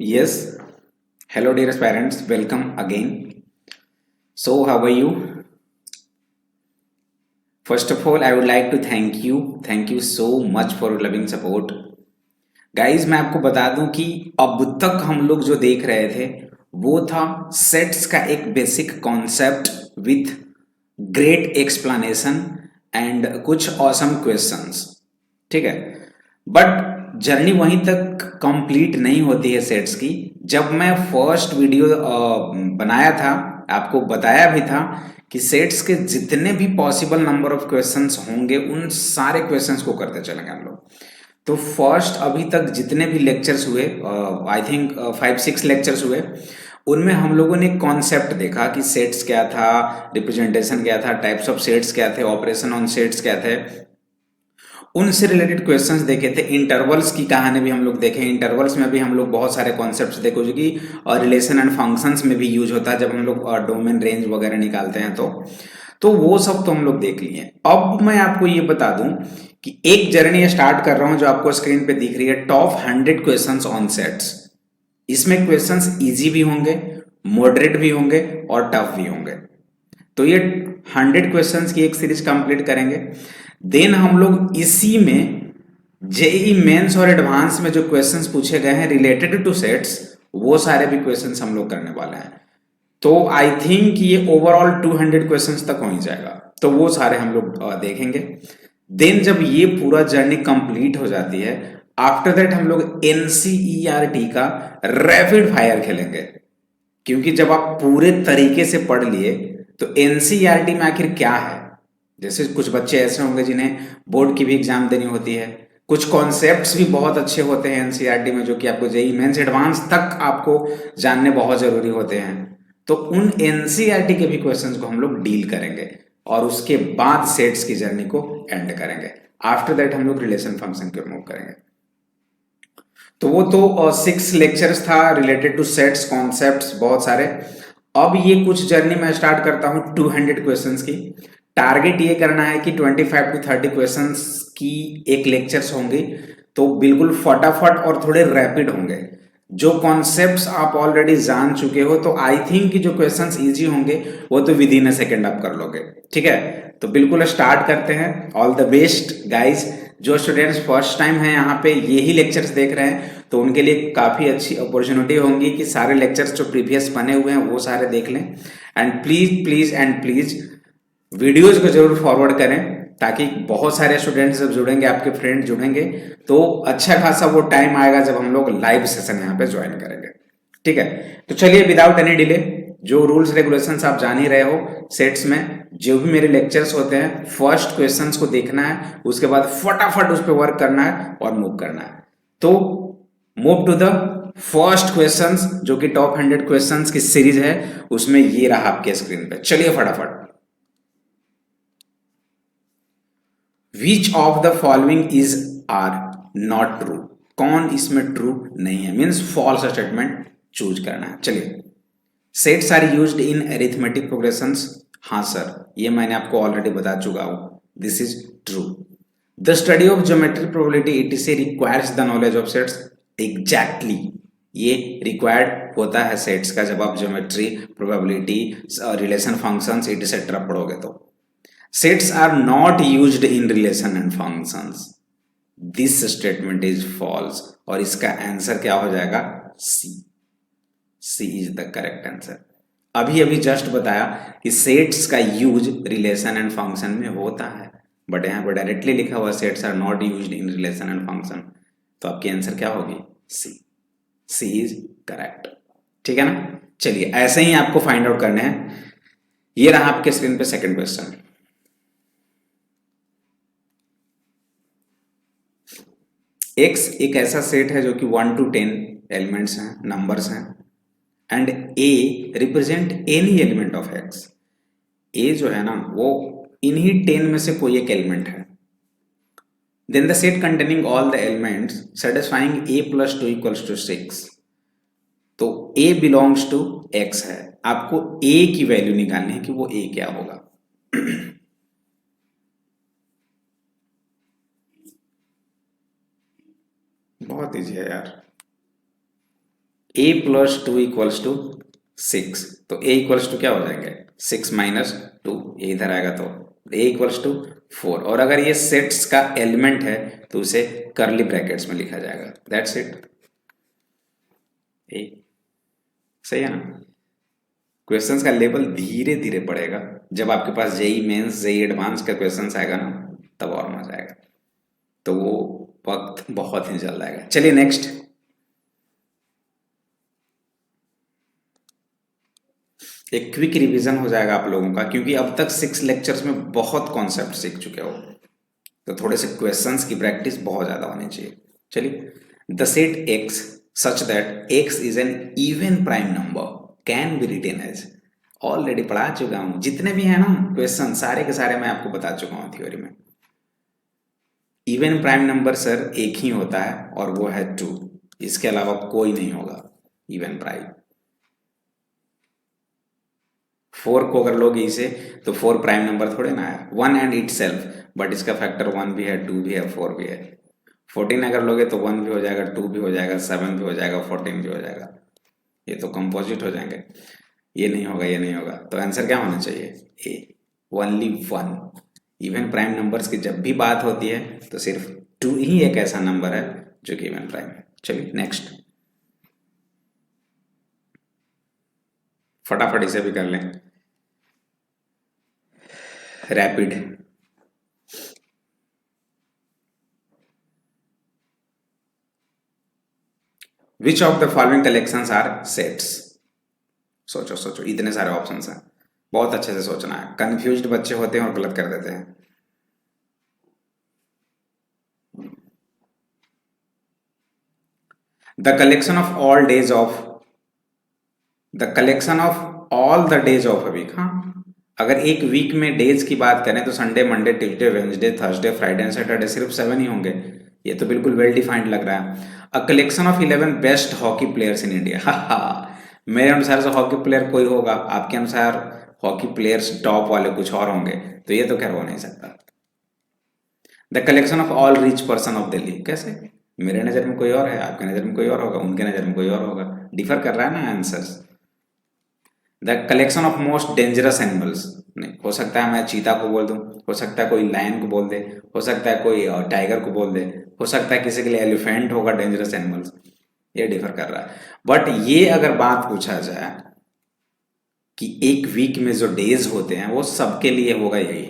Yes. Hello, dearest parents. Welcome again. So, how are you? First of all, I would like to thank you. Thank you so much for your loving support. Guys, मैं आपको बता दूं कि अब तक हम लोग जो देख रहे थे वो था सेट्स का एक basic concept with great explanation and कुछ ऑसम क्वेश्चंस। ठीक है, बट जर्नी वहीं तक कंप्लीट नहीं होती है सेट्स की। जब मैं फर्स्ट वीडियो बनाया था, आपको बताया भी था कि सेट्स के जितने भी पॉसिबल नंबर ऑफ क्वेश्चंस होंगे उन सारे क्वेश्चंस को करते चलेंगे हम लोग। तो फर्स्ट अभी तक जितने भी लेक्चर्स हुए, आई थिंक 5-6 लेक्चर्स हुए, उनमें हम लोगों ने कॉन्सेप्ट देखा कि सेट्स क्या था, रिप्रेजेंटेशन क्या था, टाइप्स ऑफ सेट्स क्या थे, ऑपरेशन ऑन सेट्स क्या थे, उनसे रिलेटेड क्वेश्चंस देखे थे। इंटरवल्स की कहानी भी हम लोग देखे। इंटरवल्स में भी हम लोग बहुत सारे कॉन्सेप्ट्स देखो जो कि रिलेशन एंड फंक्शंस में भी यूज होता है जब हम लोग डोमेन रेंज वगैरह निकालते हैं। तो वो सब तो हम लोग देख लिए। अब मैं आपको ये बता दूं कि एक जर्नी स्टार्ट कर रहा हूं जो आपको स्क्रीन पे दिख रही है, टॉप 100 क्वेश्चंस ऑन सेट्स। इसमें क्वेश्चंस इजी भी होंगे, मॉडरेट भी होंगे और टफ भी होंगे। तो ये 100 क्वेश्चंस की एक सीरीज कंप्लीट करेंगे। देन हम लोग इसी में जेई मेंस और एडवांस में जो क्वेश्चंस पूछे गए हैं रिलेटेड टू सेट्स, वो सारे भी क्वेश्चंस हम लोग करने वाले हैं। तो आई थिंक ये ओवरऑल 200 क्वेश्चंस तक हो ही जाएगा। तो वो सारे हम लोग देखेंगे। देन जब ये पूरा जर्नी कंप्लीट हो जाती है, आफ्टर दैट हम लोग एनसीईआरटी का रैपिड फायर खेलेंगे। क्योंकि जब आप पूरे तरीके से पढ़ लिए तो एनसीईआरटी में आखिर क्या है। जैसे कुछ बच्चे ऐसे होंगे जिन्हें बोर्ड की भी एग्जाम देनी होती है, कुछ कॉन्सेप्ट्स भी बहुत अच्छे होते हैं एनसीईआरटी में जो कि आपको जेई मेंस एडवांस तक आपको जानने बहुत जरूरी होते हैं। तो उन एनसीईआरटी के भी क्वेश्चंस को हम लोग डील करेंगे और उसके बाद सेट्स की जर्नी को एंड करेंगे। आफ्टर दैट हम लोग रिलेशन फंक्शन को मूव करेंगे। तो वो तो 6 लेक्चर्स था रिलेटेड टू सेट्स कॉन्सेप्ट्स बहुत सारे। अब ये कुछ जर्नी मैं स्टार्ट करता हूँ 200 क्वेश्चंस की। टारगेट ये करना है कि 25 to 30 क्वेश्चंस की एक लेक्चर्स होंगी। तो बिल्कुल फटाफट और थोड़े रैपिड होंगे। जो कॉन्सेप्ट्स आप ऑलरेडी जान चुके हो तो आई थिंक कि जो क्वेश्चंस इजी होंगे वो तो विद इन अ सेकेंड आप कर लोगे। ठीक है, तो बिल्कुल स्टार्ट करते हैं। All the best guys. जो स्टूडेंट्स फर्स्ट टाइम हैं यहाँ पे यही लेक्चर्स देख रहे हैं तो उनके लिए काफ़ी अच्छी अपॉर्चुनिटी होंगी कि सारे लेक्चर्स जो प्रीवियस बने हुए हैं वो सारे देख लें। And please please and please videos को जरूर फॉरवर्ड करें ताकि बहुत सारे स्टूडेंट्स जब जुड़ेंगे, आपके फ्रेंड जुड़ेंगे, तो अच्छा खासा वो टाइम आएगा जब हम लोग लाइव सेशन यहाँ पे ज्वाइन करेंगे। ठीक है, तो चलिए विदाउट एनी डिले, जो रूल्स रेगुलेशंस आप जान ही रहे हो, सेट्स में जो भी मेरे लेक्चर्स होते हैं फर्स्ट क्वेश्चंस को देखना है, उसके बाद फटाफट उस पर वर्क करना है और मूव करना है। तो move to the first questions जो कि टॉप 100 क्वेश्चंस की सीरीज है, उसमें ये रहा आपके स्क्रीन पे। चलिए फटाफट। Which of the following is are not true. कौन इसमें ट्रू नहीं है, मीन्स फॉल्स स्टेटमेंट चूज करना है। चलिए, sets are used in arithmetic progressions. हाँ सर, ये मैंने आपको ऑलरेडी बता चुका हूं, this is true. The study of geometric probability etc requires the knowledge of sets. Exactly, ये रिक्वायर्ड होता है सेट्स का जब आप geometry, probability, relation functions etcetera पढ़ोगे तो। Sets are not used in relation and functions. This statement is false और इसका आंसर क्या हो जाएगा? C. C is the correct answer. अभी अभी जस्ट बताया कि सेट्स का यूज रिलेशन एंड फंक्शन में होता है, बट यहाँ पर डायरेक्टली लिखा हुआ sets are not used in relation and function. तो आपकी आंसर क्या होगी? सी। C is correct. ठीक है ना? चलिए, ऐसे ही आपको फाइंड आउट करने हैं। ये रहा आपके स्क्रीन पे सेकंड क्वेश्चन। एक्स एक ऐसा सेट है जो कि 1 to 10 एलिमेंट्स हैं, नंबर्स हैं, and A represent any element of X. A जो है ना वो इन्हीं 10 में से कोई एक एलिमेंट है। Then the set containing all the elements satisfying a plus 2 equals to 6। तो ए बिलोंग्स टू एक्स है। आपको ए की वैल्यू निकालनी है कि वो ए क्या होगा। बहुत ईजी है यार। ए प्लस टू इक्वल्स टू 6, तो ए इक्वल्स टू क्या हो जाएंगे 6 माइनस 2, ये इधर आएगा तो ए इक्वल्स टू 4। और अगर ये सेट्स का एलिमेंट है तो उसे कर्ली ब्रैकेट्स में लिखा जाएगा, दैट्स इट। ए सही है ना। क्वेश्चंस का लेवल धीरे धीरे बढ़ेगा, जब आपके पास जेई मेंस जेई एडवांस का क्वेश्चंस आएगा ना तब और मजा आएगा, तो वो वक्त बहुत ही जल्द आएगा। चलिए नेक्स्ट, एक क्विक रिवीजन हो जाएगा आप लोगों का, क्योंकि अब तक 6 लेक्चर्स में बहुत कॉन्सेप्ट सीख चुके हो, तो थोड़े से क्वेश्चंस की प्रैक्टिस बहुत ज्यादा होनी चाहिए। चलिए, the set x such that x is an even prime number can be written as, already पढ़ा चुका हूं, जितने भी है ना क्वेश्चन सारे के सारे मैं आपको बता चुका हूं थ्योरी में। इवन प्राइम नंबर सर एक ही होता है और वो है 2, इसके अलावा कोई नहीं होगा इवन प्राइम। 4 को अगर लोगे इसे तो 4 प्राइम नंबर थोड़े ना आया, 1 एंड इट सेल्फ, बट इसका फैक्टर 1 भी है, 2 भी है, 4 भी है। 14 अगर लोगे तो 1 भी हो जाएगा, 2 भी हो जाएगा, 7 भी हो जाएगा, 14 भी हो जाएगा, ये तो कंपोजिट हो जाएंगे। ये नहीं होगा, ये नहीं होगा, तो आंसर क्या होना चाहिए ए, ओनली 1। इवन प्राइम नंबर्स की जब भी बात होती है तो सिर्फ 2 ही एक ऐसा नंबर है जो कि इवन प्राइम है। चलिए नेक्स्ट, फटाफट इसे भी कर लें rapid. Which of the following collections are sets. सोचो सोचो, इतने सारे ऑप्शंस हैं, बहुत अच्छे से सोचना है, कंफ्यूज्ड बच्चे होते हैं और गलत कर देते हैं। The collection of all days of, the collection of all the days of a week. हाँ, अगर एक वीक में डेज की बात करें तो Sunday, Monday, Tuesday, Wednesday, Thursday, Friday and Saturday, सिर्फ 7 ही होंगे। ये तो बिल्कुल वेल डिफाइंड लग रहा है। A collection of 11 best hockey players in India. हा, मेरे अनुसार से हॉकी प्लेयर कोई होगा, आपके अनुसार हॉकी प्लेयर्स टॉप वाले कुछ और होंगे, तो ये तो खैर हो नहीं सकता। The collection of all rich person of Delhi, कैसे? मेरे नज़र में कोई और है, आपके नज़र में कोई और होगा, उनके नज़र में कोई और होगा, डिफर कर रहा है ना answers. The collection of most dangerous animals, नहीं हो सकता है मैं चीता को बोल दूं, हो सकता है कोई लायन को बोल दे, हो सकता है कोई टाइगर को बोल दे, हो सकता है किसी के लिए एलिफेंट होगा डेंजरस एनिमल्स, ये डिफर कर रहा है। बट ये अगर बात पूछा जाए कि एक वीक में जो डेज होते हैं वो सबके लिए होगा यही।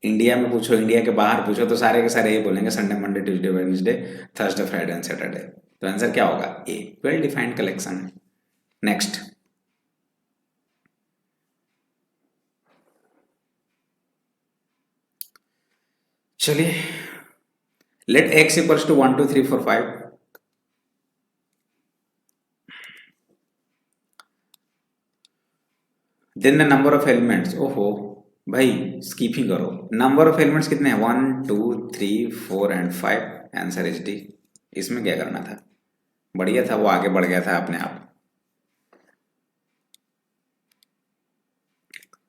इंडिया में पूछो, इंडिया के बाहर पूछो तो सारे के सारे ये बोलेंगे Sunday, Monday, Tuesday, Wednesday, Thursday, Friday and Saturday, तो आंसर क्या होगा ए, वेल डिफाइंड कलेक्शन है। नेक्स्ट, चलिए, let x equals to 1 2 3 4 5, then the number of elements. ओहो भाई स्कीपिंग करो, नंबर ऑफ एलिमेंट्स कितने हैं 1 2 3 4 एंड 5, आंसर इज डी। इसमें क्या करना था, बढ़िया था, वो आगे बढ़ गया था अपने आप।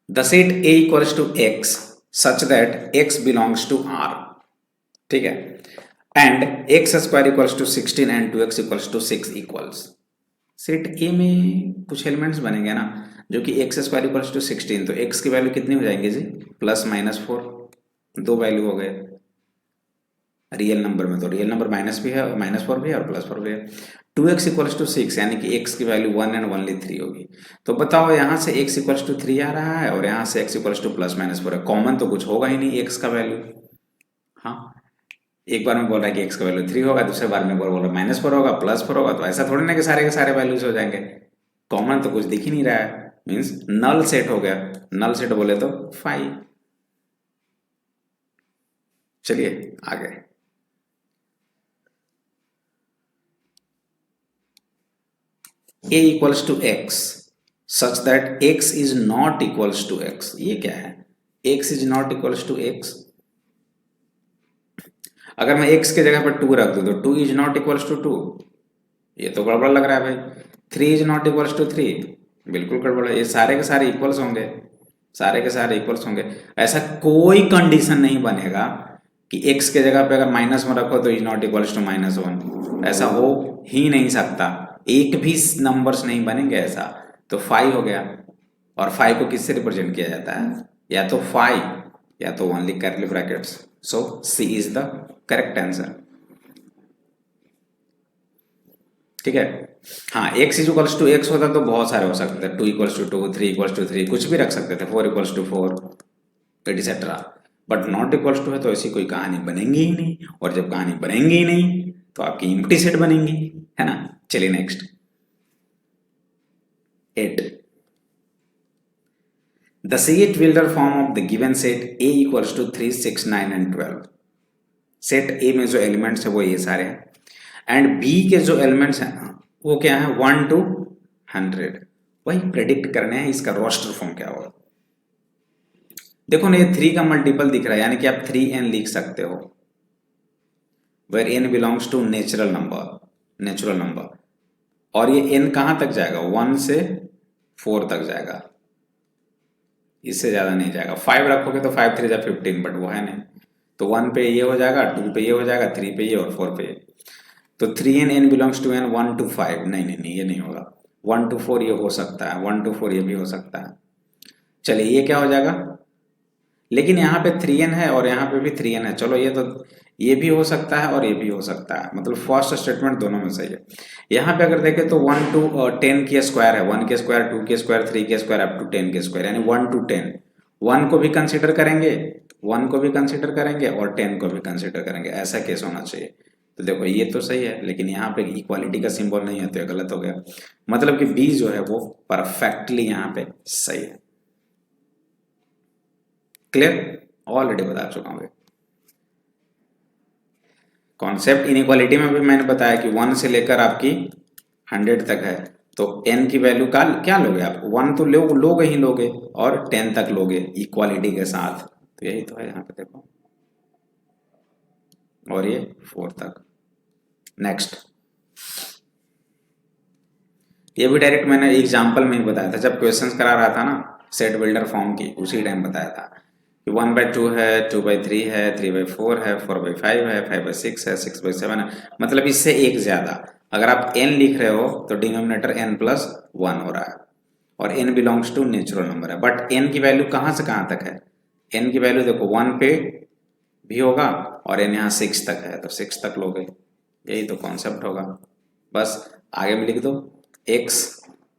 The set A equals to x such that x belongs to R, ठीक है, and x square equals to 16 and 2x equals to 6 equals. Set A में कुछ एलिमेंट्स बनेंगे ना जो कि एक्स स्क्वायर इक्वल्स टू 16, तो एक्स की वैल्यू कितनी हो जाएंगी जी, प्लस माइनस 4, दो वैल्यू हो गए। रियल नंबर में तो रियल नंबर माइनस भी है, माइनस 4 भी है और प्लस 4 भी है। 2x इक्वल्स टू 6 यानी कि x की वैल्यू 1 एंड ओनली 3 होगी। तो बताओ यहाँ से x इक्वल्स टू 3 आ रहा है और यहाँ से x equals two plus minus 4 है, कॉमन तो कुछ होगा ही नहीं x का वैल्यू। हाँ, एक बार में बोल रहा है कि x का वैल्यू 3 होगा, दूसरे बार में बोल रहा है माइनस 4 होगा, प्लस 4 होगा, तो ऐसा थोड़ी ना कि सारे के सारे वैल्यूज हो जाएंगे, कॉमन तो कुछ दिख ही नहीं रहा है, मीन्स नल सेट हो गया। नल सेट बोले तो 5। चलिए आगे, a equals to x such that x is not equals to x, ये क्या है, x is not equals to x। अगर मैं x के जगह पर 2 रख दूं तो 2 इज नॉट इक्वल्स टू 2, ये तो गड़बड़ लग रहा है भाई। 3 इज नॉट इक्वल्स टू 3, बिल्कुल गड़बड़ है, ये सारे के सारे इक्वल्स होंगे, सारे के सारे इक्वल्स होंगे। ऐसा कोई कंडीशन नहीं बनेगा कि x के जगह पे अगर माइनस में रखो तो इज नॉट इक्वल्स टू -1, ऐसा हो ही नहीं सकता, एक भी नंबर्स नहीं बनेंगे ऐसा। तो 5 हो गया, और 5 को किससे रिप्रेजेंट किया जाता है, या तो 5 या तो only curly brackets. So C is the correct answer. ठीक है। हाँ, x is equals to x होता तो बहुत सारे हो सकते थे, 2 इक्वल्स टू 2, 3 इक्वल्स टू 3, कुछ भी रख सकते थे, 4 equals to 4 etcetera. But not equals to है तो ऐसी कोई कहानी बनेंगी ही नहीं, और जब कहानी बनेंगी ही नहीं तो आपकी एम्प्टी सेट बनेंगी, है ना। चलिए next 8। The set builder form of the given set A equals to 3, 6, 9 and 12। Set A में जो एलिमेंट्स है वो ये सारे हैं, एंड B के जो एलिमेंट्स हैं वो क्या है, 1 to 100। वही प्रेडिक्ट करने हैं इसका रोस्टर फॉर्म क्या होगा। देखो ना, ये 3 का मल्टीपल दिख रहा है, यानी कि आप 3n लिख सकते हो, where n belongs to natural number. और ये n कहां तक जाएगा, 1 से 4 तक जाएगा, इससे ज्यादा नहीं जाएगा। 5 रखोगे तो 5 3 जा 15, बट वो है नहीं, तो 1 पे ये हो जाएगा, 2 पे ये हो जाएगा, 3 पे ये और 4 पे ये। तो 3n n belongs to n, 1 to 5, नहीं ये नहीं होगा। 1 to 4 ये हो सकता है, 1 to 4 ये भी हो सकता है। चलिए ये क्या हो जाएगा, लेकिन यहाँ पे 3n है और यहाँ पे भी 3n है, चलो ये भी हो सकता है और ये भी हो सकता है, मतलब फर्स्ट स्टेटमेंट दोनों में सही है। यहाँ पे अगर देखें तो 1 to 10 के स्क्वायर है, 1 के स्क्वायर, 2 के स्क्वायर, 3 के स्क्वायर अप टू 10 के स्क्वायर, यानी 1 to 10। 1 को भी कंसिडर करेंगे, 1 को भी कंसिडर करेंगे और 10 को भी कंसिडर करेंगे, ऐसा केस होना चाहिए। तो देखो ये तो सही है, लेकिन यहाँ पे इक्वालिटी का सिंबल नहीं है तो ये गलत हो गया, मतलब कि बी जो है वो परफेक्टली यहाँ पे सही है। क्लियर, ऑलरेडी बता चुका हूँ। कॉन्सेप्ट इनइक्वालिटी में भी मैंने बताया कि 1 से लेकर आपकी 100 तक है, तो n की वैल्यू का क्या लोगे आप, 1 तो लोगे ही लोगे और 10 तक लोगे इक्वालिटी के साथ, तो यही तो है यहाँ पे देखो, और ये 4 तक। नेक्स्ट, ये भी डायरेक्ट मैंने एग्जांपल में ही बताया था, जब क्वेश्चंस करा रहा था ना सेट बिल्डर फॉर्म की, उसी टाइम बताया था कि 1/2 है, 2/3 है, 3/4 है, 4/5 है, 5/6 है, 6/7 है, मतलब इससे एक ज्यादा। अगर आप n लिख रहे हो तो डिनोमिनेटर n+1 हो रहा है, और n belongs to natural number है, बट n की वैल्यू कहाँ से कहाँ तक है, n की वैल्यू देखो 1 पे भी होगा और n यहाँ 6 तक है, तो 6 तक लोगे, यही तो कॉन्सेप्ट होगा। बस आगे में लिख दो x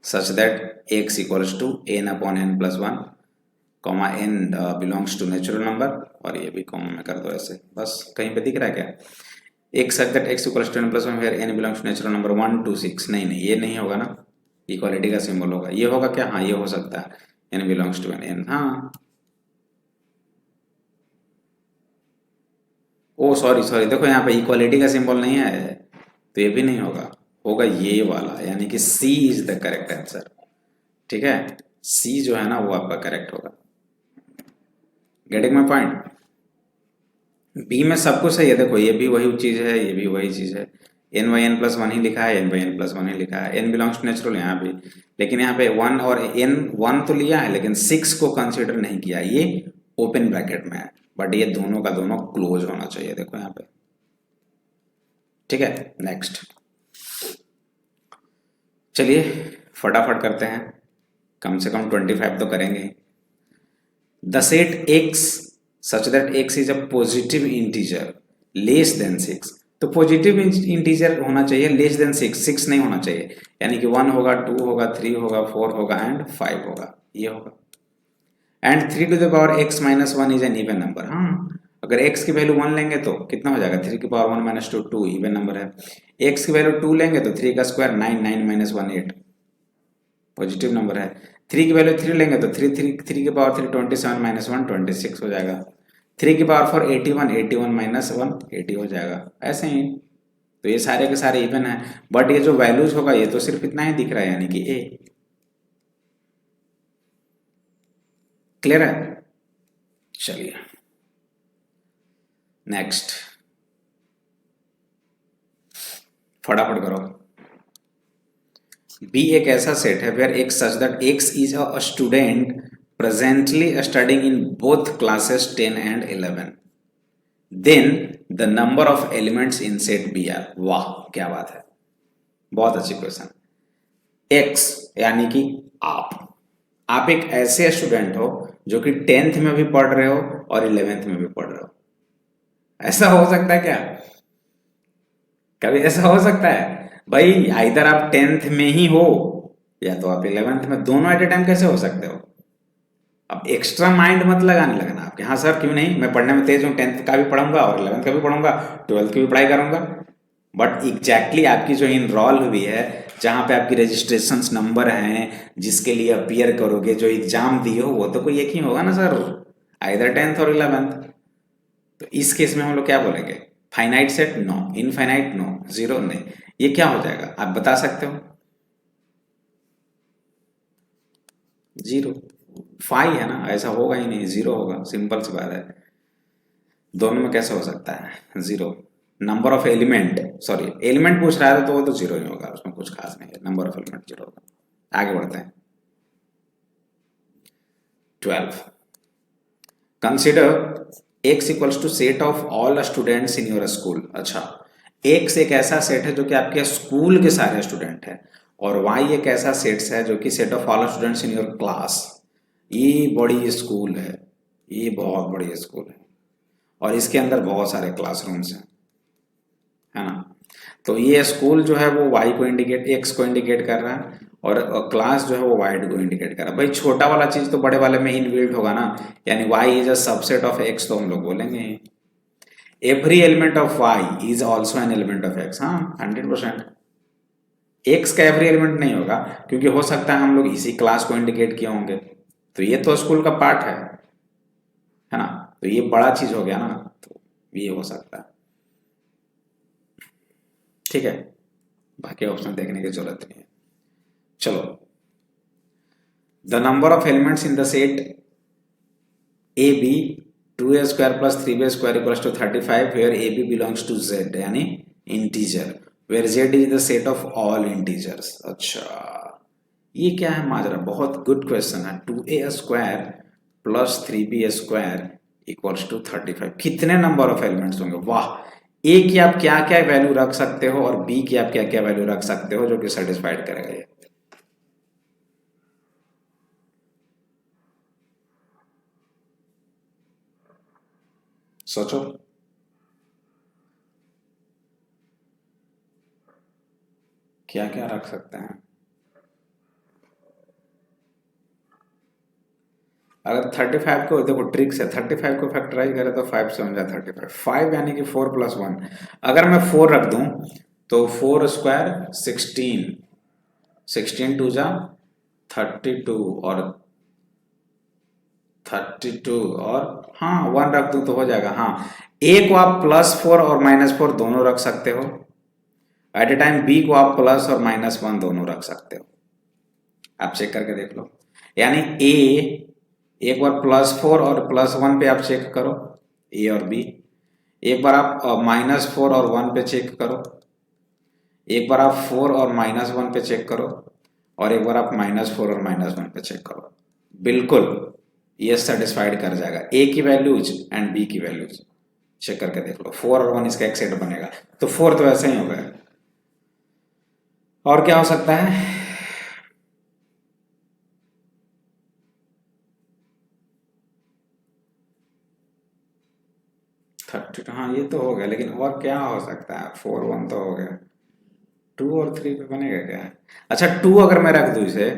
such that x equals to n/n+1, comma n belongs to natural number, और ये भी कॉमा में कर दो ऐसे, बस कहीं पे दिख रहा है क्या, x such that x equals to n+1 where n belongs to natural number 1 to 6, नहीं ये नहीं होगा ना, इक्वालिटी का सिंबल होगा, ये होगा क्या, हाँ ये हो सकता है, n बिलोंग्स टू n, हाँ ओ सॉरी देखो यहाँ पे इक्वालिटी का सिंबल नहीं है, तो ये भी नहीं होगा, होगा ये वाला, यानी कि C is the correct answer. ठीक है, C जो है ना वो आपका करेक्ट होगा। Getting my point. बी में सब कुछ सही है, देखो ये भी वही चीज है, ये भी वही चीज है, n/n+1 ही लिखा है, n/n+1 ही लिखा है, n बिलोंग्स टू नेचुरल यहाँ भी, लेकिन यहाँ पे 1 और n 1 तो लिया है, लेकिन 6 को कंसिडर नहीं किया, ये ओपन ब्रैकेट में है, बट ये दोनों का दोनों क्लोज होना चाहिए, देखो यहाँ पे। ठीक है, नेक्स्ट चलिए फटाफट करते हैं, कम से कम 25 तो करेंगे। The set x such that x is a positive integer less than 6, तो पॉजिटिव इंटीजर होना चाहिए लेस देन 6 नहीं होना चाहिए, यानी कि 1 होगा, 2 होगा, 3 होगा, 4 होगा एंड 5 होगा, ये होगा। And 3 to the power x minus 1 is an even number. हाँ, अगर x की वैल्यू 1 लेंगे तो कितना हो जाएगा, 3 की पावर 1 माइनस 2, 2 इवन नंबर है। x की वैल्यू 2 लेंगे तो 3 का स्क्वायर 9, 9 माइनस 1 8 पॉजिटिव नंबर है। 3 की वैल्यू 3 लेंगे तो 3 की पावर 3 27 माइनस 1 26 हो जाएगा। 3 की पावर 4 81, 81 माइनस 1 80 हो जाएगा, ऐसे ही। तो ये सारे के सारे इवन है, बट ये जो वैल्यूज होगा ये तो सिर्फ इतना ही दिख रहा है, यानी कि a। क्लियर है, चलिए नेक्स्ट फटाफट करो। बी एक ऐसा सेट है where x such that x is a student presently studying in both classes 10 and 11। Then the number of elements in set B are. वाह क्या बात है, बहुत अच्छी क्वेश्चन। एक्स यानी कि आप एक ऐसे स्टूडेंट हो जो कि 10th में भी पढ़ रहे हो और 11th में भी पढ़ रहे हो। ऐसा हो सकता है क्या? कभी ऐसा हो सकता है भाई? इधर आप 10th में ही हो या तो आप 11th में, दोनों एट ए टाइम कैसे हो सकते हो? अब एक्स्ट्रा माइंड मत लगाने लगना आपके, हाँ सर क्यों नहीं, मैं पढ़ने में तेज हूँ, 10th का भी पढ़ूंगा और 11th का भी पढ़ूंगा, 12th की भी पढ़ाई करूंगा। बट एग्जैक्टली आपकी जो इनरोल हुई है, जहाँ पे आपकी रजिस्ट्रेशन नंबर हैं, जिसके लिए अपियर करोगे, जो एग्जाम दिए हो, वो तो कोई एक ही होगा ना सर, आइदर 10th और 11th। तो इस केस में हम लोग क्या बोलेंगे? Finite set no, infinite no, zero नहीं। ये क्या हो जाएगा आप बता सकते हो? जीरो। फाइव है ना, ऐसा होगा ही नहीं, जीरो होगा, सिंपल सी बात है। दोनों में कैसे हो सकता है zero? Number of element, sorry element पूछ रहा है तो वो तो जीरो ही होगा, उसमें कुछ खास नहीं है, नंबर ऑफ एलिमेंट जीरो होगा। आगे बढ़ते हैं। 12, consider x equals to set of all students in your school. अच्छा, एक्स एक ऐसा सेट है जो कि आपके स्कूल के सारे स्टूडेंट हैं, और वाई एक ऐसा सेट है जो कि set of all students in your class. ये बड़ी स्कूल है, ये बहुत बड़ी स्कूल है, और इसके अंदर बहुत सारे क्लासरूम्स हैं, है ना? तो ये स्कूल जो है वो वाई को इंडिकेट, एक्स को इंडिकेट कर रहा है, और क्लास जो है वो वाई को इंडिकेट कर रहा है। भाई छोटा वाला चीज तो बड़े वाले में इनबिल्ट होगा ना, यानी y is a subset of x, तो हम लोग बोलेंगे every element of y is also an element of x. हाँ 100%। एक्स का एवरी एलिमेंट नहीं होगा, क्योंकि हो सकता है हम लोग इसी क्लास को इंडिकेट किए होंगे, तो ये तो स्कूल का पार्ट है ना? तो ये बड़ा चीज हो गया ना, तो ये हो सकता है। ठीक है, बाकी ऑप्शन देखने की जरूरत नहीं है। चलो, the number of elements in the set A B 2a² + 3b² = 35, where ab belongs to z यानी integer, where z is the set of all integers। अच्छा, ये क्या है माजरा? बहुत गुड क्वेश्चन है। 2a² + 3b² = 35, कितने नंबर ऑफ एलिमेंट्स होंगे? वाह, ए की आप क्या क्या वैल्यू रख सकते हो और बी की आप क्या क्या वैल्यू रख सकते हो जो कि सेटिस्फाइड करेगा ये? सोचो। क्या क्या रख सकते हैं? अगर 35 को, देखो ट्रिक्स है, 35 को फैक्टराइज करें तो 5 से बन जाए 35, 5 यानी कि 4 + 1। अगर मैं 4 रख दूं तो 4² 16, 16 2 जा 32, और 32, और हाँ 1 रख दूं तो हो जाएगा। हाँ, ए को आप +4 और -4 दोनों रख सकते हो एट ए टाइम, बी को आप प्लस और -1 दोनों रख सकते हो। आप चेक करके देख लो, यानी ए, एक बार +4 और +1 पे आप चेक करो, ए और बी। एक बार आप -4 और 1 पे चेक करो, एक बार आप 4 और -1 पे चेक करो, और एक बार आप -4 और -1 पे चेक करो। बिल्कुल ये सेटिस्फाइड कर जाएगा, ए की वैल्यूज एंड बी की वैल्यूज चेक करके देख लो, 4 और 1 इसका एक सेट बनेगा, तो 4 तो ऐसे ही हो गया। और क्या हो सकता है? 32, हाँ ये तो हो गया, लेकिन और क्या हो सकता है? 4 1 तो हो गया, 2 और 3 पे बनेगा क्या? अच्छा, 2 अगर मैं रख दूं इसे,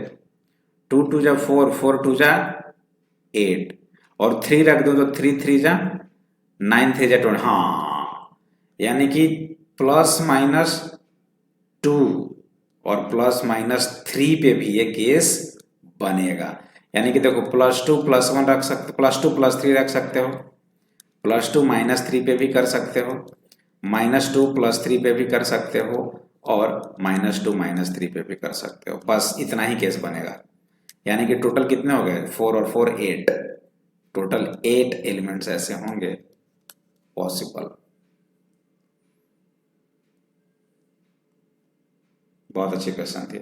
2 2 जा 4, 4 2 जा 8, और 3 रख दूं तो 3 3 जा 9 3 जा 20। हाँ, यानी कि +-2 और +-3 पे भी ये केस बनेगा। यानी कि देखो, +2 +1 रख सकते, +2 +3 रख सकते हो, +2 -3 पे भी कर सकते हो, -2 +3 पे भी कर सकते हो, और -2 -3 पे भी कर सकते हो। बस इतना ही केस बनेगा। यानी कि टोटल कितने हो गए? 4 और 4 8, टोटल 8 एलिमेंट्स ऐसे होंगे पॉसिबल। बहुत अच्छी क्वेश्चन थी।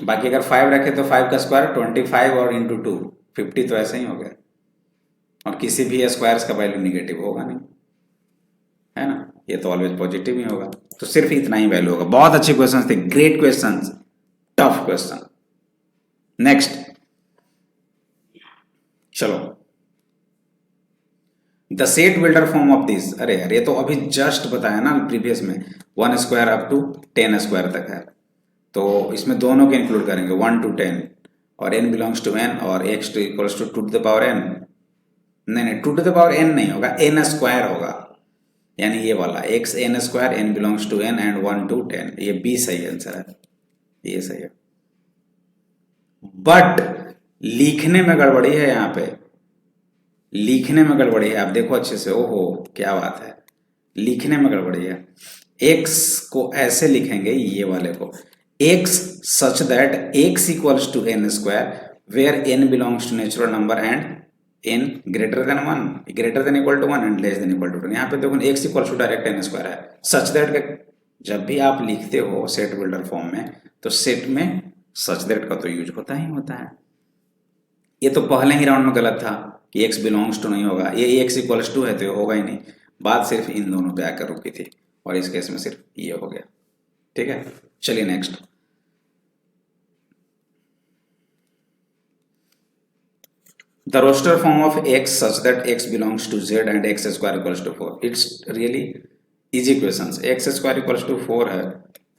बाकी अगर 5 रखे तो 5 का स्क्वायर 25, और इंटू 2 50, तो ऐसे ही हो गया। और किसी भी स्क्वायर्स का वैल्यू निगेटिव होगा नहीं, है ना, ये तो ऑलवेज पॉजिटिव ही होगा। तो सिर्फ इतना ही वैल्यू होगा। बहुत अच्छे क्वेश्चन थे, great question, tough question. Next चलो, the set builder form of this, अरे यार ये तो अभी जस्ट बताया ना प्रीवियस में, 1 स्क्वायर अप टू 10 स्क्वायर तक है, तो इसमें दोनों के इंक्लूड करेंगे 1 to 10, और n बिलोंग्स टू n, और x two equals to 2 to the power n, नहीं 2 to the power n नहीं होगा, n स्क्वायर होगा, यानी ये वाला x n square, n belongs to n and 1 to 10, ये बी सही आंसर है, ये सही है। बट लिखने में गड़बड़ी है, यहाँ पे लिखने में गड़बड़ी है, आप देखो अच्छे से, ओहो क्या बात है, लिखने में गड़बड़ी है। x को ऐसे लिखेंगे, ये वाले को x such that x equals to n square where n belongs to natural number and n greater than 1, greater than equal to 1 and less than equal to 2। यहाँ पे देखो x equals to direct n square है, such that का जब भी आप लिखते हो सेट बिल्डर फॉर्म में, तो सेट में सच दैट का तो यूज होता ही होता है। ये तो पहले ही राउंड में गलत था कि x बिलोंग्स टू नहीं होगा, ये x इक्वल्स टू है तो ये होगा ही नहीं, बात सिर्फ इन दोनों पे आकर रुकी थी, और इस केस में सिर्फ ये हो गया। ठीक है, चलिए next, the roster form of x such that x belongs to z and x square equals to 4, it's really easy questions। x square equals to 4 है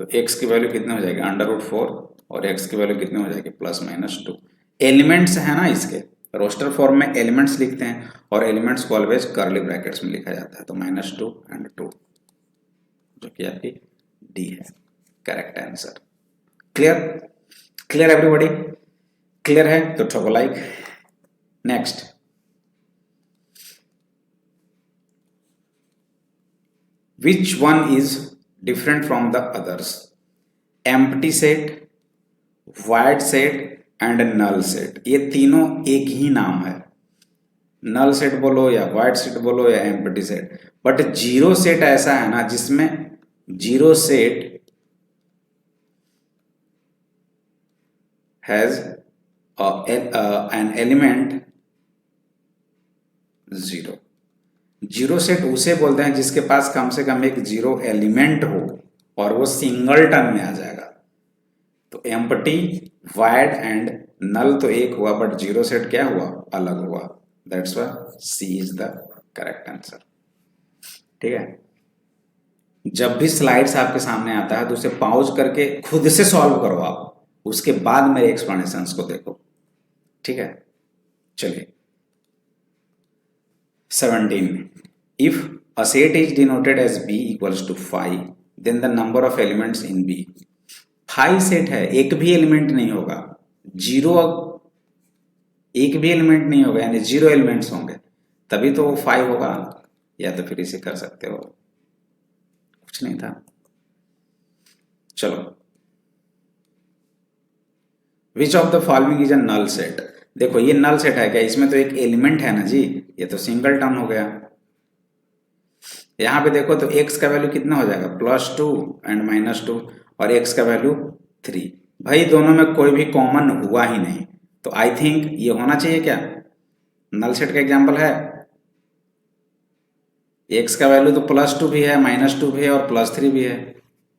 तो x की वैल्यू कितने हो जाएगी, √4, और x की वैल्यू कितने हो जाएगी, +-2। एलिमेंट्स है ना इसके, रोस्टर फॉर्म में एलिमेंट्स लिखते हैं, और एलिमेंट्स को ऑलवेज कर्ली ब्रैकेट्स में लिखा जाता है, तो -2 and 2, जो कि आपकी डी है correct answer. Clear, clear everybody, clear है तो ठोको like. Next, which one is different from the others, empty set, void set and null set, ये तीनों एक ही नाम है, नल सेट बोलो या वाइड सेट बोलो या empty set, but zero set ऐसा है ना जिसमें zero set has an element 0। Zero set उसे बोलते हैं जिसके पास कम से कम एक जीरो एलिमेंट हो और वो सिंगलटन में आ जाएगा। तो एम्प्टी, वाइड एंड नल तो एक हुआ, बट जीरो सेट क्या हुआ, अलग हुआ, that's why C is the correct answer. ठीक है, जब भी स्लाइड्स आपके सामने आता है तो उसे पॉज करके खुद से सॉल्व करो आप, उसके बाद मेरे एक्सप्लेनेशंस को देखो। ठीक है, चलिए 17, if a set is denoted as b equals to 5 then the number of elements in b, 5 set है, एक भी एलिमेंट नहीं होगा, जीरो एक भी एलिमेंट नहीं होगा, यानी 0 एलिमेंट्स होंगे तभी तो वो 5 होगा, या तो फिर इसे कर सकते हो, कुछ नहीं था। चलो, which of the following is a null set, देखो ये नल सेट है क्या, इसमें तो एक एलिमेंट है ना जी, ये तो सिंगल टर्म हो गया। यहां पे देखो तो x का वैल्यू कितना हो जाएगा, +2 एंड -2, और x का वैल्यू 3, भाई दोनों में कोई भी कॉमन हुआ ही नहीं, तो आई थिंक ये होना चाहिए क्या, नल सेट का एग्जांपल है, x का वैल्यू तो +2 भी है, -2 भी है और +3 भी है,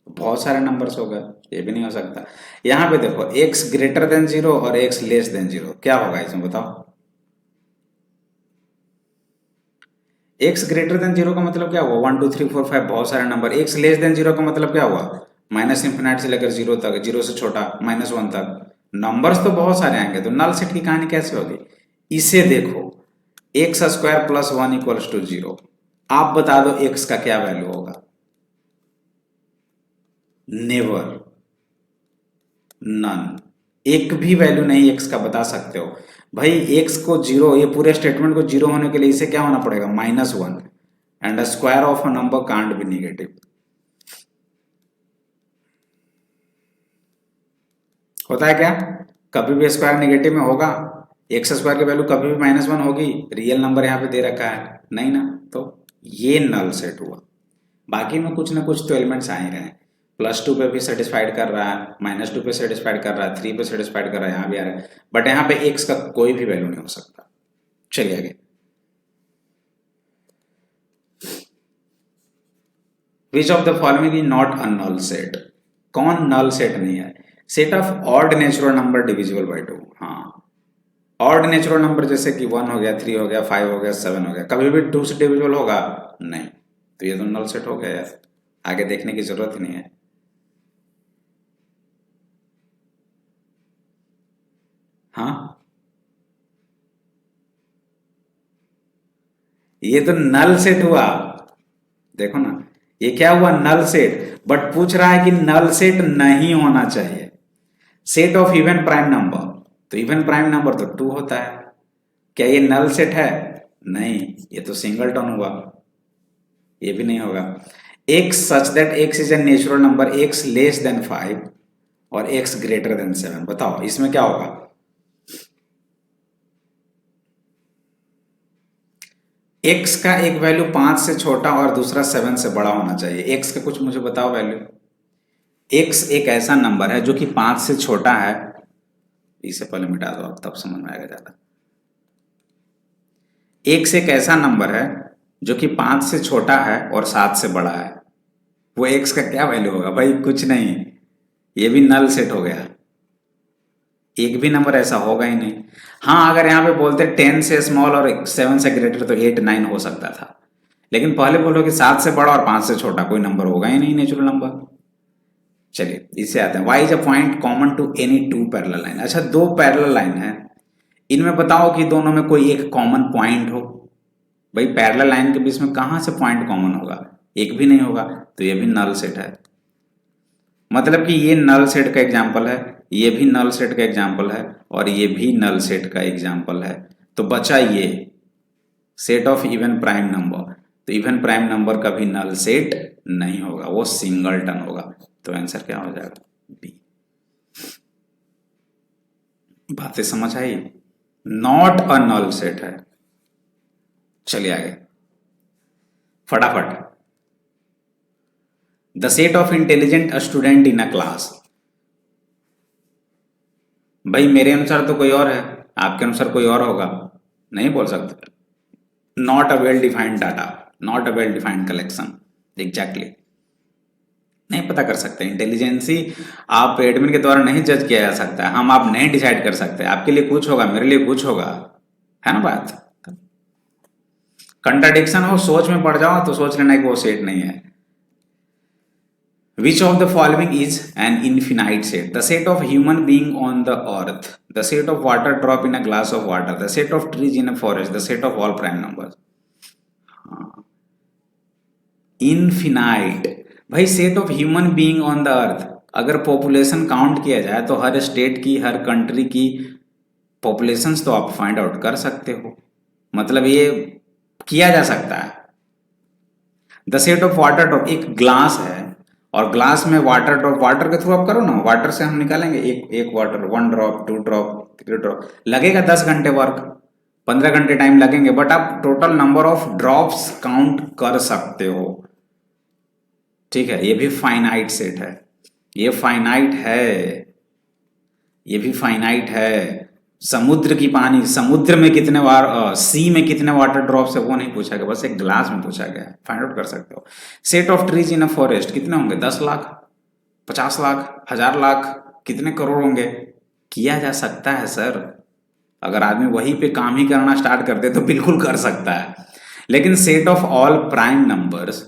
बहुत सारे नंबर्स हो गए, ये भी नहीं हो सकता। यहां पे देखो x ग्रेटर देन 0 और x लेस देन 0, क्या होगा इसमें बताओ, x ग्रेटर देन 0 का मतलब क्या हुआ, 1 2 3 4 5 बहुत सारे नंबर, x लेस देन 0 का मतलब क्या हुआ, -∞ से लेकर 0 तक, 0 से छोटा -1 तक, नंबर्स तो बहुत सारे आएंगे, तो नल सेट की कहानी कैसे होगी। इसे देखो, x स्क्वायर +1 इक्वल्स टू 0, आप बता दो x का क्या वैल्यू होगा, नेवर, नन, एक भी वैल्यू नहीं x का बता सकते हो भाई, x को 0, ये पूरे स्टेटमेंट को 0 होने के लिए इसे क्या होना पड़ेगा, -1, and square of a number can't be negative, होता है क्या, कभी भी स्क्वायर नेगेटिव में होगा, एक्स स्क्वायर की वैल्यू कभी भी -1 होगी, रियल नंबर यहाँ पे दे रखा है नहीं ना, तो ये नल सेट हुआ। बाकी में कुछ ना कुछ तो एलिमेंट्स आ ही रहे हैं, +2 पे भी सेटिस्फाइड कर रहा है, -2 पे सेटिस्फाइड कर रहा है, 3 पे सेटिस्फाइड कर रहा है, यहाँ भी आ रहा है, बट यहाँ पे x का कोई भी वैल्यू नहीं हो सकता। चलिए आगे, which of the following is not a null set? कौन नल सेट नहीं है? Set of odd natural number divisible by two. हाँ, ऑड नेचुरल नंबर जैसे कि 1 हो गया, 3 हो गया, 5 हो गया, 7 हो गया, कभी भी 2 से डिविजिबल होगा नहीं, तो ये तो नल सेट हो गया यार, आगे देखने की जरूरत ही नहीं है। हाँ, ये तो नल सेट हुआ, देखो ना, ये क्या हुआ? Null set. बट पूछ रहा है कि नल सेट नहीं होना चाहिए। Set of even prime number, तो इवन प्राइम नंबर तो 2 होता है, क्या ये नल सेट है? नहीं, ये तो सिंगलटन हुआ, ये भी नहीं होगा। X such that x is a natural number, x less than 5 और एक्स ग्रेटर देन 7, बताओ इसमें क्या होगा? एक्स का एक वैल्यू 5 से छोटा और दूसरा 7 से बड़ा होना चाहिए। एक्स का कुछ मुझे बताओ वैल्यू। एक्स एक ऐसा नंबर है जो कि 5 से छोटा है, इसे पहले मिटा दो, अब तब समझ में आएगा ज्यादा। एक्स एक ऐसा नंबर है जो कि 5 से छोटा है और 7 से बड़ा है, वो एक्स का क्या वैल्यू होगा भाई? कुछ नहीं, ये भी नल सेट हो गया, एक भी नंबर ऐसा होगा ही नहीं। हाँ, अगर यहाँ पे बोलते 10 से स्मॉल और 7 से ग्रेटर तो 8 9 हो सकता था, लेकिन पहले बोलो कि 7 से बड़ा और 5 से छोटा कोई नंबर होगा ही नहीं नेचुरल नंबर। चलिए इससे आते हैं, y is a point common to any two parallel line. अच्छा, दो पैरेलल लाइन है, इनमें बताओ कि दोनों में कोई एक कॉमन पॉइंट हो। भाई पैरेलल लाइन के बीच में कहां से पॉइंट कॉमन होगा? एक भी नहीं होगा, तो ये भी नल सेट है। मतलब कि ये नल सेट का एग्जाम्पल है, ये भी नल सेट का एग्जाम्पल है, और ये भी नल सेट का एग्जाम्पल है। तो बचा ये set of even prime number, तो इवन प्राइम नंबर का भी नल सेट नहीं होगा, वो सिंगलटन होगा। तो आंसर क्या हो जाएगा? बी। बातें समझ आई? नॉट अ नल सेट है। चलिए आगे फटाफट। The set of intelligent student in a class. भाई मेरे अनुसार तो कोई और है, आपके अनुसार कोई और होगा, नहीं बोल सकते। Not a well defined data, not a well defined collection, exactly नहीं पता कर सकते। इंटेलिजेंसी आप एडमिन के द्वारा नहीं जज किया जा सकता, हम आप नहीं डिसाइड कर सकते, आपके लिए कुछ होगा, मेरे लिए कुछ होगा, है ना बात? कंट्राडिक्शन हो, सोच में पड़ जाओ तो सोच लेना कि वो सेट नहीं है। Which of the following is an infinite set? The set of human being on the earth, the set of water drop in a glass of water, the set of trees in a forest, the set of all prime numbers. Infinite, भाई set of human being on the earth, अगर population count किया जाए तो हर state की, हर country की populations तो आप find out कर सकते हो, मतलब ये किया जा सकता है। The set of water drop, एक ग्लास है और ग्लास में वाटर ड्रॉप, वाटर के थ्रू आप करो ना, वाटर से हम निकालेंगे एक एक वाटर, 1 ड्रॉप, 2 ड्रॉप, 3 ड्रॉप, लगेगा 10 घंटे वर्क, 15 घंटे टाइम लगेंगे, बट आप total number of drops count कर सकते हो। ठीक है, ये भी फाइनाइट सेट है, ये फाइनाइट है, ये भी फाइनाइट है। समुद्र की पानी, समुद्र में कितने बार, सी में कितने वाटर ड्रॉप्स है वो नहीं पूछा गया, बस एक ग्लास में पूछा गया, फाइंड आउट कर सकते हो। Set of trees in a forest कितने होंगे? 10 लाख, 50 लाख, 1000 लाख, कितने करोड़ होंगे? किया जा सकता है सर, अगर आदमी वहीं पे काम ही करना स्टार्ट कर दे तो बिल्कुल कर सकता है। लेकिन set of all prime numbers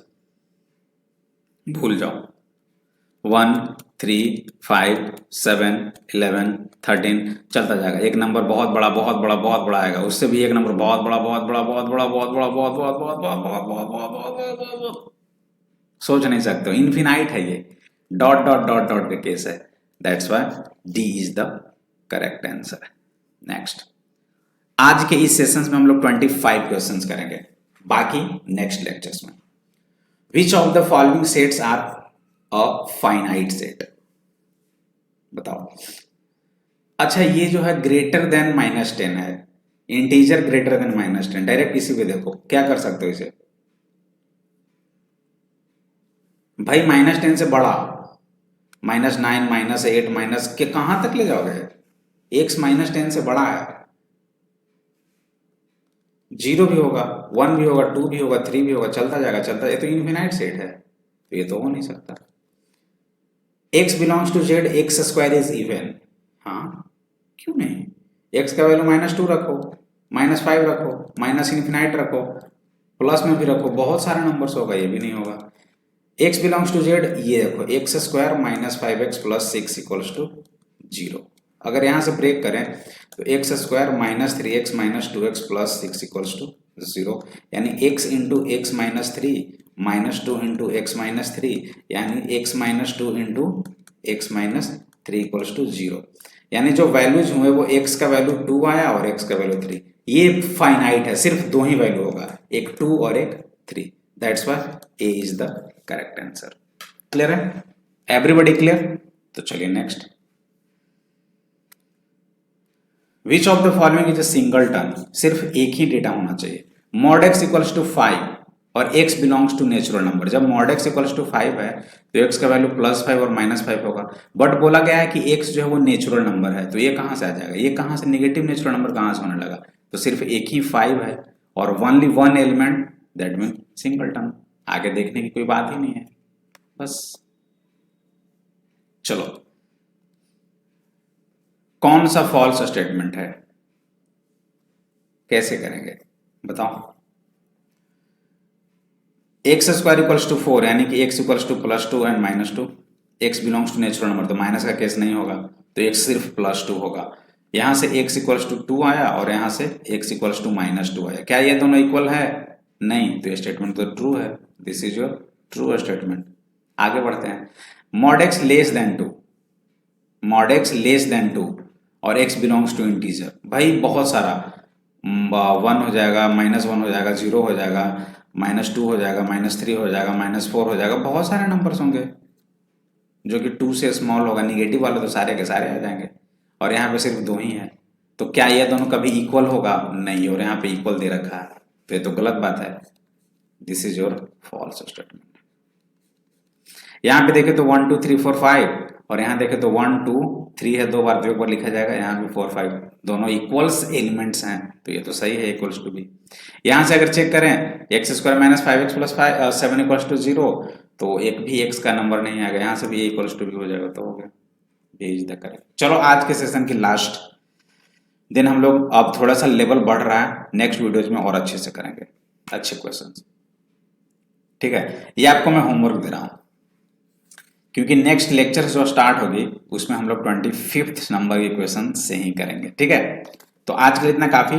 भूल जाओ। 1 3 5 7 11 13 चलता जाएगा, एक नंबर बहुत बड़ा बहुत बड़ा बहुत बड़ा आएगा, उससे भी एक नंबर बहुत बड़ा बहुत बड़ा बहुत बड़ा बहुत बड़ा बहुत बहुत बहुत बहुत बहुत बहुत बहुत बहुत बहुत बहुत, सोच नहीं सकते हो, इन्फिनाइट है ये, डॉट डॉट डॉट डॉट का केस है। That's why D is the correct answer. Next, आज के इस सेशंस में हम लोग 25 क्वेश्चंस करेंगे, बाकी नेक्स्ट लेक्चर्स में। Which of the following sets are a finite set, बताओ। अच्छा, ये जो है ग्रेटर देन -10 है, इंटीजर ग्रेटर देन -10, डायरेक्ट इसी पे देखो क्या कर सकते हो इसे। भाई -10 से बड़ा, -9 -8 माइनस के कहां तक ले जाओगे? एक्स -10 से बड़ा है, 0 भी होगा, 1 भी होगा, 2 भी होगा, 3 भी होगा, चलता जाएगा, चलता, ये तो इनफिनाइट सेट है। तो ये तो हो नहीं सकता। x belongs to z, x square is even. हाँ, क्यों नहीं? x का वैल्यू -2 रखो, -5 रखो, माइनस इन्फिनाइट रखो, प्लस में भी रखो, बहुत सारे नंबर्स होगा, ये भी नहीं होगा। x बिलोंग्स टू z, ये देखो x square -5x plus 6 equals to 0। अगर यहाँ से ब्रेक करें तो x square -3x -2x plus 6 equals to 0, यानी x into x -3 -2 into x -3, यानी x -2 into x -3 equals to 0। यानी जो वैल्यूज हुए वो x का वैल्यू 2 आया और x का वैल्यू 3। ये फाइनाइट है, सिर्फ दो ही वैल्यू होगा, एक 2 और एक 3। That's why A is the correct answer. Clear है? Everybody clear? तो चलिए next. Which of the following is a single term? सिर्फ एक ही डेटा होना चाहिए। मॉड x इक्वल्स टू 5 और x belongs to natural number. जब मॉड x इक्वल्स टू 5 है तो x का वैल्यू +5 और -5 होगा। बट बोला गया है कि x जो है वो नेचुरल नंबर है, तो ये कहां से आ जाएगा? ये कहां से नेगेटिव नेचुरल नंबर कहां से होने लगा? तो सिर्फ एक ही 5 है और only one element, that mean single term. आगे देखने की कोई बात ही नहीं है, बस। चलो, कौन सा फॉल्स स्टेटमेंट है, कैसे करेंगे बताओ? एक्स स्क्वायर इक्वल्स टू 4, यानी कि x equals to +2 and -2। x belongs to natural number, तो माइनस का केस नहीं होगा, तो x सिर्फ +2 होगा। यहां से x इक्वल्स टू 2 आया और यहां से x इक्वल्स टू -2 आया। क्या ये दोनों इक्वल है? नहीं, तो ये स्टेटमेंट तो ट्रू है। This is your true statement. आगे बढ़ते हैं। Mod x less than 2, mod x less than 2 और x बिलोंग्स टू इंटीजर। भाई बहुत सारा 1 हो जाएगा, -1 हो जाएगा, 0 हो जाएगा, -2 हो जाएगा, -3 हो जाएगा, -4 हो जाएगा, बहुत सारे नंबर्स होंगे जो कि 2 से स्मॉल होगा। निगेटिव वाले तो सारे के सारे आ जाएंगे और यहाँ पे सिर्फ 2 ही है। तो क्या ये दोनों कभी इक्वल होगा? नहीं, और यहाँ पे इक्वल दे रखा है, तो ये तो गलत बात है। This is your false statement. यहाँ पे देखे तो 1 2 3 4 5 और यहाँ देखे तो 1 2 3 है, दो बार एक बार लिखा जाएगा, यहाँ भी 4 5, दोनों इक्वल्स एलिमेंट्स हैं, तो ये तो सही है, इक्वल्स टू भी। यहाँ से अगर चेक करें x square -5x plus 7 equals to 0, तो एक भी x का नंबर नहीं आएगा, यहाँ से भी इक्वल्स टू भी हो जाएगा, तो हो गया B इज द करेक्ट। चलो, आज के सेशन की लास्ट दिन हम लोग, अब थोड़ा सा लेवल बढ़ रहा है, नेक्स्ट वीडियोज में और अच्छे से करेंगे, अच्छे क्वेश्चन। ठीक है, ये आपको मैं होमवर्क दे रहा हूँ, क्योंकि नेक्स्ट लेक्चर जो स्टार्ट होगी उसमें हम लोग 25th नंबर के क्वेश्चन से ही करेंगे। ठीक है, तो आज के लिए इतना काफी।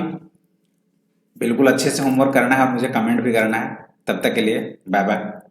बिल्कुल अच्छे से होमवर्क करना है और मुझे कमेंट भी करना है। तब तक के लिए बाय बाय।